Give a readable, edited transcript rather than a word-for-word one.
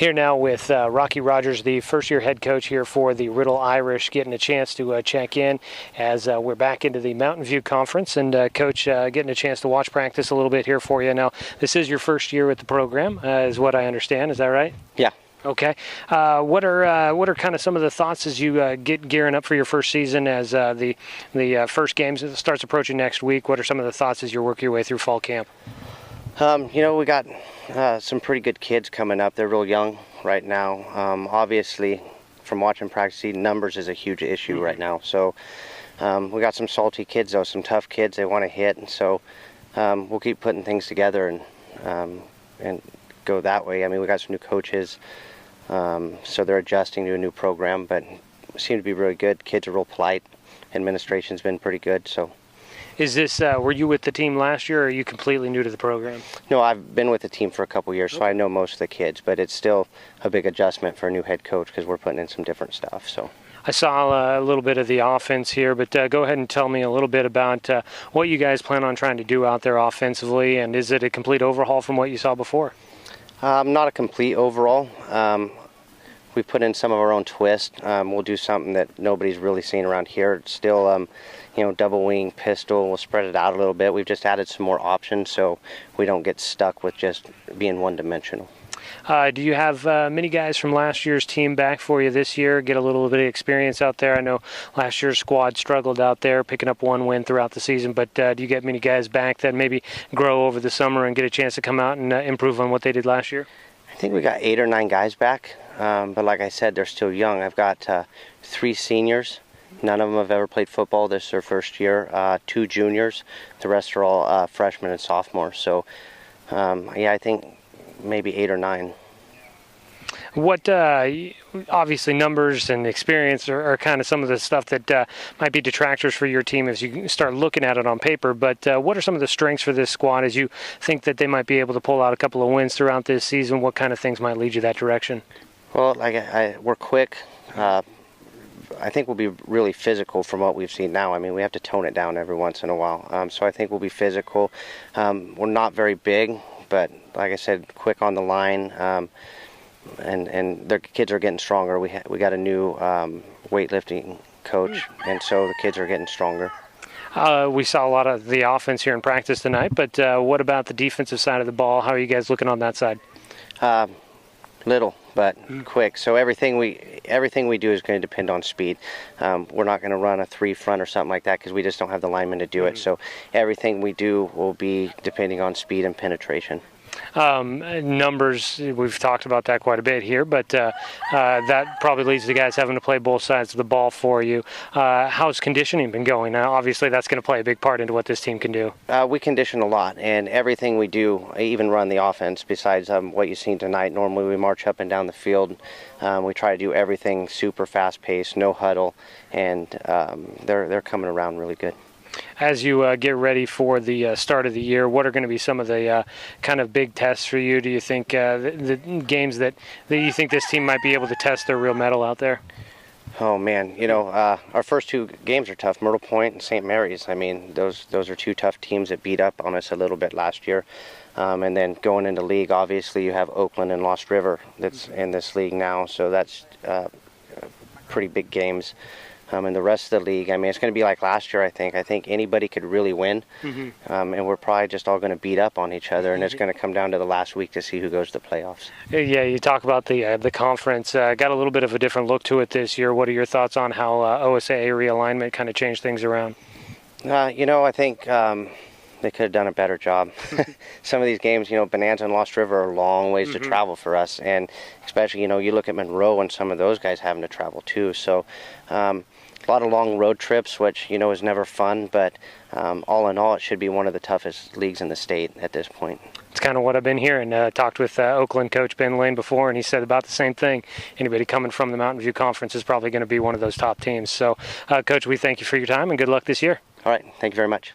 Here now with Rocky Rogers, the first-year head coach here for the Riddle Irish, getting a chance to check in as we're back into the Mountain View Conference. And Coach, getting a chance to watch practice a little bit here for you. Now, this is your first year with the program, is what I understand. Is that right? Yeah. Okay. What are kind of some of the thoughts as you get gearing up for your first season, as the first games starts approaching next week? What are some of the thoughts as you work your way through fall camp? We got some pretty good kids coming up. They're real young right now. Obviously, from watching practice, numbers is a huge issue right now. So we got some salty kids, though, some tough kids. They want to hit, and so we'll keep putting things together and go that way. I mean, we got some new coaches, so they're adjusting to a new program, but seem to be really good. Kids are real polite. Administration's been pretty good, so. Is this, were you with the team last year, or are you completely new to the program? No, I've been with the team for a couple years, so I know most of the kids, but it's still a big adjustment for a new head coach because we're putting in some different stuff. So I saw a little bit of the offense here, but go ahead and tell me a little bit about what you guys plan on trying to do out there offensively, and is it a complete overhaul from what you saw before? Not a complete overhaul. We put in some of our own twist. We'll do something that nobody's really seen around here. It's still, double wing, pistol. We'll spread it out a little bit. We've just added some more options so we don't get stuck with just being one-dimensional. Do you have many guys from last year's team back for you this year? Get a little bit of experience out there. I know last year's squad struggled out there, picking up one win throughout the season, but do you get many guys back that maybe grow over the summer and get a chance to come out and improve on what they did last year? I think we got 8 or 9 guys back, but like I said, they're still young. I've got 3 seniors. None of them have ever played football. This is their first year. 2 juniors. The rest are all freshmen and sophomores. So, I think maybe 8 or 9. What, obviously numbers and experience are kind of some of the stuff that might be detractors for your team as you start looking at it on paper, but what are some of the strengths for this squad as you think that they might be able to pull out a couple of wins throughout this season? What kind of things might lead you that direction? Well, we're quick. I think we'll be really physical from what we've seen now. I mean, we have to tone it down every once in a while. So I think we'll be physical. We're not very big, but like I said, quick on the line. And their kids are getting stronger. We got a new weightlifting coach, and so the kids are getting stronger. We saw a lot of the offense here in practice tonight, but what about the defensive side of the ball? How are you guys looking on that side? Little, but quick. So everything we do is going to depend on speed. We're not going to run a 3 front or something like that because we just don't have the linemen to do it. So everything we do will be depending on speed and penetration. Numbers, we've talked about that quite a bit here, but that probably leads to guys having to play both sides of the ball for you. How's conditioning been going? Obviously, that's going to play a big part into what this team can do. We condition a lot, and everything we do, even run the offense, besides what you've seen tonight. Normally, we march up and down the field. We try to do everything super fast-paced, no huddle, and they're coming around really good. As you get ready for the start of the year, what are going to be some of the kind of big tests for you? Do you think the games that you think this team might be able to test their real mettle out there? Oh man, our first 2 games are tough. Myrtle Point and St. Mary's. I mean, those are 2 tough teams that beat up on us a little bit last year. And then going into league, obviously you have Oakland and Lost River that's in this league now, so that's pretty big games. And the rest of the league, I mean, it's going to be like last year, I think. I think anybody could really win, and we're probably just all going to beat up on each other, and it's going to come down to the last week to see who goes to the playoffs. Yeah, you talk about the conference. Got a little bit of a different look to it this year. What are your thoughts on how OSAA realignment kind of changed things around? I think they could have done a better job. Some of these games, Bonanza and Lost River are long ways to travel for us, and especially, you look at Monroe and some of those guys having to travel too. So a lot of long road trips, which, is never fun, but all in all, it should be one of the toughest leagues in the state at this point. It's kind of what I've been hearing. Talked with Oakland coach Ben Lane before, and he said about the same thing. Anybody coming from the Mountain View Conference is probably going to be one of those top teams. So, Coach, we thank you for your time, and good luck this year. All right. Thank you very much.